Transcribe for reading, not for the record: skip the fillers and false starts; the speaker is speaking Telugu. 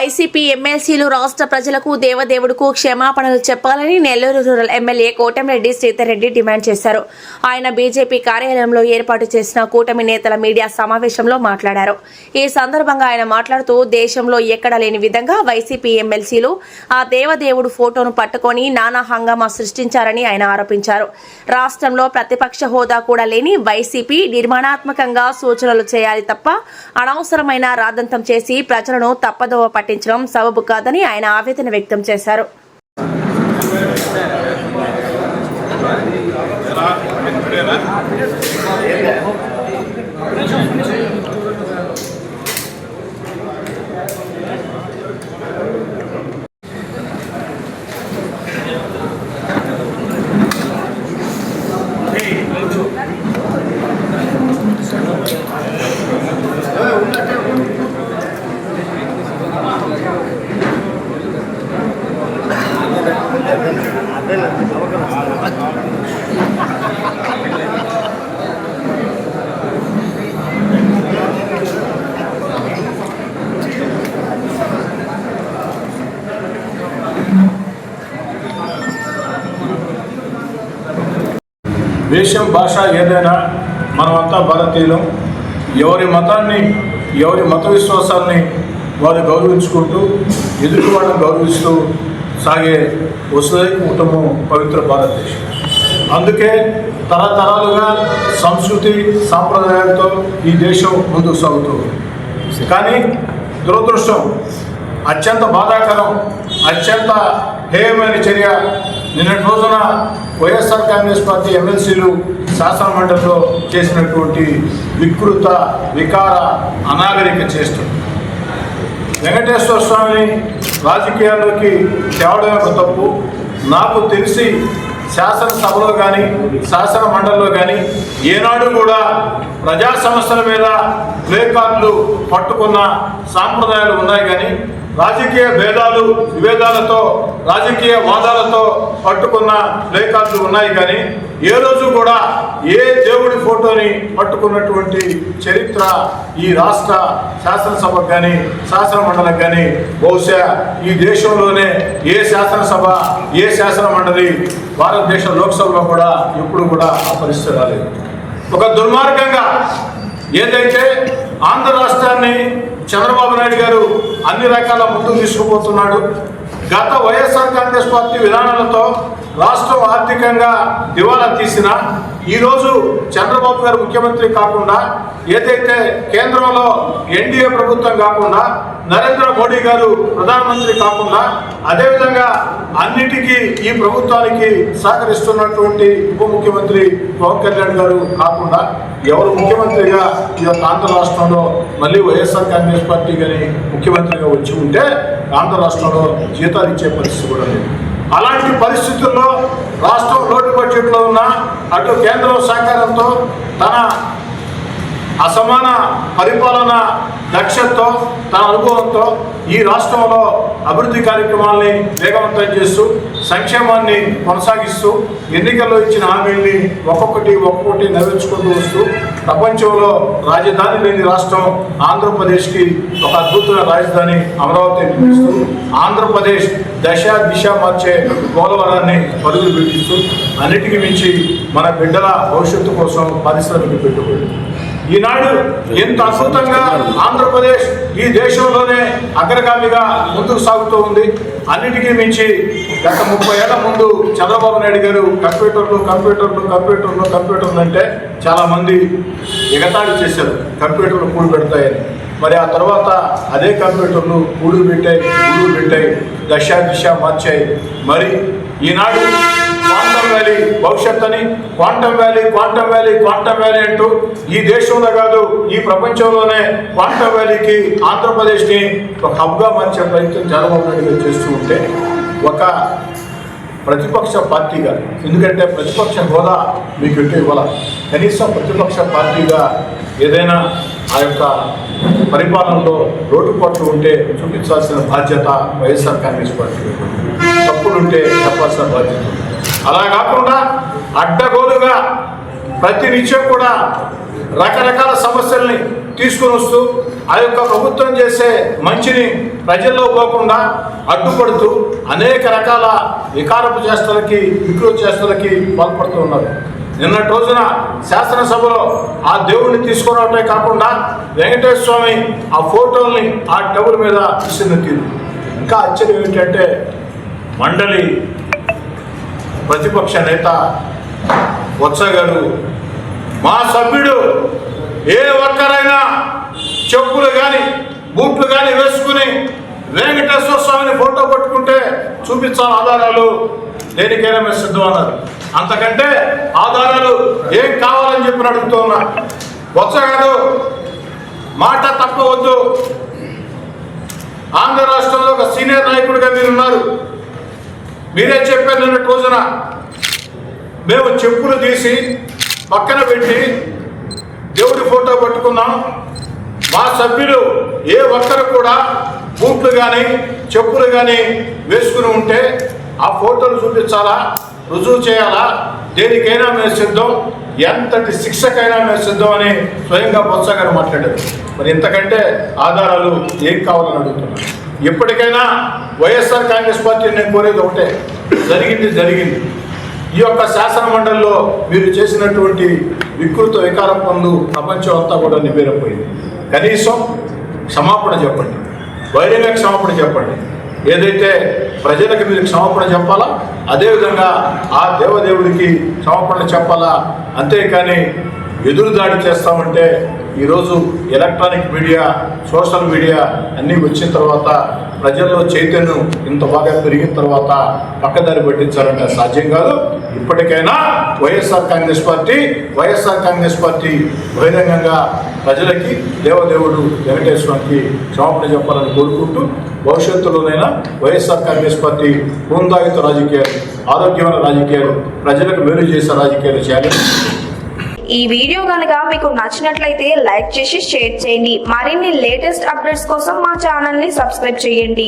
వైసీపీ ఎమ్మెల్సీలు రాష్ట్ర ప్రజలకు దేవదేవుడుకు క్షమాపణలు చెప్పాలని Nellore rural MLA Kotamreddy Sridhar Reddy demand చేశారు. ఆయన బీజేపీ కార్యాలయంలో ఏర్పాటు చేసిన కూటమి నేతల మీడియా సమావేశంలో మాట్లాడారు. ఈ సందర్భంగా ఆయన మాట్లాడుతూ దేశంలో ఎక్కడా లేని విధంగా వైసీపీ ఎమ్మెల్సీలు ఆ దేవదేవుడు ఫోటోను పట్టుకొని నానా హంగామా సృష్టించారని ఆయన ఆరోపించారు. రాష్ట్రంలో ప్రతిపక్ష హోదా కూడా లేని వైసీపీ నిర్మాణాత్మకంగా సూచనలు చేయాలి తప్ప అనవసరమైన రాద్ధాంతం చేసి ప్రజలను తప్పదోవ పట్టించడం సబబు కాదని ఆయన ఆవేదన వ్యక్తం చేశారు. దేశం భాష ఏదైనా మనమంతా భారతీయులం. ఎవరి మతాన్ని ఎవరి మత విశ్వాసాన్ని వారు గౌరవించుకుంటూ ఎదుటి వాళ్ళని గౌరవిస్తూ సాగే వసుదైక కుటుంబం పవిత్ర భారతదేశం. అందుకే తరతరాలుగా సంస్కృతి సాంప్రదాయాలతో ఈ దేశం ముందుకు సాగుతుంది. కానీ దురదృష్టం, అత్యంత బాధాకరం, అత్యంత హేయమైన చర్య నిన్నటి రోజున వైఎస్ఆర్ కాంగ్రెస్ పార్టీ ఎమ్మెల్సీలు శాసనమండలిలో చేసినటువంటి వికృత వికార అనాగరిక చేష్టం. వెంకటేశ్వర స్వామిని రాజకీయాల్లోకి తేవడమే ఒక తప్పు. నాకు తెలిసి శాసనసభలో కానీ శాసన మండలిలో కానీ ఏనాడు కూడా ప్రజా సమస్యల మీద ప్లేకార్డులు పట్టుకున్న సాంప్రదాయాలు ఉన్నాయి. కానీ రాజకీయ భేదాలు విభేదాలతో రాజకీయ వాదాలతో పట్టుకున్న ప్లేకార్డులు ఉన్నాయి. కానీ ఏ రోజు కూడా ఏ దేవుడి ఫోటోని పట్టుకున్నటువంటి చరిత్ర ఈ రాష్ట్ర శాసనసభకు కానీ శాసన మండలికి కానీ బహుశా ఈ దేశంలోనే ఏ శాసనసభ ఏ శాసన మండలి భారతదేశ లోక్సభలో కూడా ఎప్పుడు కూడా ఆ పరిస్థితి రాలేదు. ఒక దుర్మార్గంగా ఏదైతే ఆంధ్ర రాష్ట్రాన్ని చంద్రబాబు నాయుడు గారు అన్ని రకాల ముందుకు తీసుకుపోతున్నాడు. గత వైఎస్ఆర్ కాంగ్రెస్ పార్టీ విధానాలతో రాష్ట్రం ఆర్థికంగా దివాలా తీసిన ఈరోజు చంద్రబాబు గారు ముఖ్యమంత్రి కాకుండా, ఏదైతే కేంద్రంలో ఎన్డీఏ ప్రభుత్వం కాకుండా నరేంద్ర మోడీ గారు ప్రధానమంత్రి కాకుండా, అదేవిధంగా అన్నిటికీ ఈ ప్రభుత్వానికి సహకరిస్తున్నటువంటి ఉప ముఖ్యమంత్రి పవన్ కళ్యాణ్ గారు కాకుండా ఎవరు ముఖ్యమంత్రిగా ఈ యొక్క ఆంధ్ర రాష్ట్రంలో మళ్ళీ వైఎస్ఆర్ కాంగ్రెస్ పార్టీ కానీ ముఖ్యమంత్రిగా వచ్చి ఉంటే ఆంధ్ర రాష్ట్రంలో జీతాలు ఇచ్చే పరిస్థితి కూడా లేదు. అలాంటి పరిస్థితుల్లో రాష్ట్రం లోటు బడ్జెట్లో ఉన్న అటు కేంద్రం సహకారంతో తన అసమాన పరిపాలన దక్షతతో తన అనుభవంతో ఈ రాష్ట్రంలో అభివృద్ధి కార్యక్రమాల్ని వేగవంతం చేస్తూ సంక్షేమాన్ని కొనసాగిస్తూ ఎన్నికల్లో ఇచ్చిన హామీల్ని ఒక్కొక్కటి నెరవేర్చుకుంటూ వస్తూ ప్రపంచంలో రాజధాని లేని రాష్ట్రం ఆంధ్రప్రదేశ్కి ఒక అద్భుతమైన రాజధాని అమరావతి నిర్మిస్తూ ఆంధ్రప్రదేశ్ దిశ మార్చే పోలవరాన్ని పరుగులు పెట్టిస్తూ అన్నిటికీ మించి మన బిడ్డల భవిష్యత్తు కోసం పారిశ్రామిక పెట్టుబడి ఈనాడు ఎంత అద్భుతంగా ఆంధ్రప్రదేశ్ ఈ దేశంలోనే అగ్రగామిగా ముందుకు సాగుతూ ఉంది. అన్నిటికీ మించి గత 30 ఏళ్ల ముందు చంద్రబాబు నాయుడు గారు కంప్యూటర్లు అంటే చాలామంది ఎగతాళి చేశారు, కంప్యూటర్లు కూడు పెడతాయని. మరి ఆ తర్వాత అదే కంప్యూటర్లు కూడు పెట్టాయి, దిశ మార్చాయి. మరి ఈనాడు క్వాంటమ్ వ్యాలీ భవిష్యత్ అని క్వాంటమ్ వ్యాలీ అంటూ ఈ దేశంలో కాదు ఈ ప్రపంచంలోనే క్వాంటమ్ వ్యాలీకి ఆంధ్రప్రదేశ్ని ఒక హబ్గా మార్చే ప్రయత్నం చంద్రబాబు నాయుడు గారు చేస్తూ ఉంటే, ఒక ప్రతిపక్ష పార్టీగా, ఎందుకంటే ప్రతిపక్ష హోదా మీకు ఎటు ఇవ్వాల, కనీసం ప్రతిపక్ష పార్టీగా ఏదైనా ఆ యొక్క పరిపాలనలో లోటుపాట్లు ఉంటే చూపించాల్సిన బాధ్యత వైఎస్ఆర్ కాంగ్రెస్ పార్టీ, తప్పులుంటే చెప్పాల్సిన బాధ్యత. అలా కాకుండా అడ్డగోలుగా ప్రతి నిత్యం కూడా రకరకాల సమస్యల్ని తీసుకొని వస్తూ ఆ యొక్క ప్రభుత్వం చేసే మంచిని ప్రజల్లో పోకుండా అడ్డుపడుతూ అనేక రకాల వికారపు చేష్టలకి వికృత చేష్టలకి పాల్పడుతూ ఉన్నారు. నిన్నటి రోజున శాసనసభలో ఆ దేవుడిని తీసుకురావటమే కాకుండా వెంకటేశ్వర స్వామి ఆ ఫోటోల్ని ఆ టేబుల్ మీద ఇచ్చిన తీరు. ఇంకా ఆశ్చర్యం ఏంటంటే మండలి ప్రతిపక్ష నేత బొత్స గారు మా సభ్యుడు ఏ ఒక్కరైనా చెప్పులు కానీ బూట్లు కానీ వేసుకుని వెంకటేశ్వర స్వామిని ఫోటో పట్టుకుంటే చూపించాలి ఆధారాలు, దేనికైనా మేము సిద్ధం అన్నారు. అంతకంటే ఆధారాలు ఏం కావాలని చెప్పి అడుగుతూ ఉన్నా. బొత్స గారు మాట తప్పవద్దు. ఆంధ్ర రాష్ట్రంలో ఒక సీనియర్ నాయకుడిగా మీరు ఉన్నారు. మీరే చెప్పారు నిన్నటి రోజున మేము చెప్పులు తీసి పక్కన పెట్టి దేవుడి ఫోటో పట్టుకున్నాం. మా సభ్యులు ఏ ఒక్కరు కూడా బూట్లు కానీ చెప్పులు కానీ వేసుకుని ఉంటే ఆ ఫోటోలు చూపించాలా, రుజువు చేయాలా, దేనికైనా మేము సిద్ధం, ఎంతటి శిక్షకైనా మేము సిద్ధం అని స్వయంగా బొత్స గారు మాట్లాడారు. మరి ఇంతకంటే ఆధారాలు ఏం కావాలని అడుగుతున్నారు. ఇప్పటికైనా వైఎస్ఆర్ కాంగ్రెస్ పార్టీ నేను కోరేది ఒకటే, జరిగింది. ఈ యొక్క శాసన మండలిలో మీరు చేసినటువంటి వికృత వికార పనులు ప్రపంచం అంతా కూడా నివేరపోయింది. కనీసం క్షమాపణ చెప్పండి, బహిరంగ క్షమాపణ చెప్పండి. ఏదైతే ప్రజలకు మీరు క్షమాపణ చెప్పాలా, అదేవిధంగా ఆ దేవదేవుడికి క్షమాపణ చెప్పాలా. అంతేకాని ఎదురుదాడి చేస్తామంటే ఈరోజు ఎలక్ట్రానిక్ మీడియా, సోషల్ మీడియా అన్నీ వచ్చిన తర్వాత ప్రజల్లో చైతన్యం ఇంత బాగా పెరిగిన తర్వాత పక్కదారి పట్టించాలంటే సాధ్యం కాదు. ఇప్పటికైనా వైఎస్ఆర్ కాంగ్రెస్ పార్టీ బహిరంగంగా ప్రజలకి దేవదేవుడు వెంకటేశ్వరానికి క్షమాపణ చెప్పాలని కోరుకుంటూ భవిష్యత్తులోనైనా వైఎస్ఆర్ కాంగ్రెస్ పార్టీ పూందాయుత రాజకీయాలు, ఆరోగ్యమైన రాజకీయాలు, ప్రజలకు మేలు చేసే రాజకీయాలు చేయాలి. ఈ వీడియో కనుక మీకు నచ్చినట్లయితే లైక్ చేసి షేర్ చేయండి. మరిన్ని లేటెస్ట్ అప్డేట్స్ కోసం మా ఛానల్ ని సబ్స్క్రైబ్ చేయండి.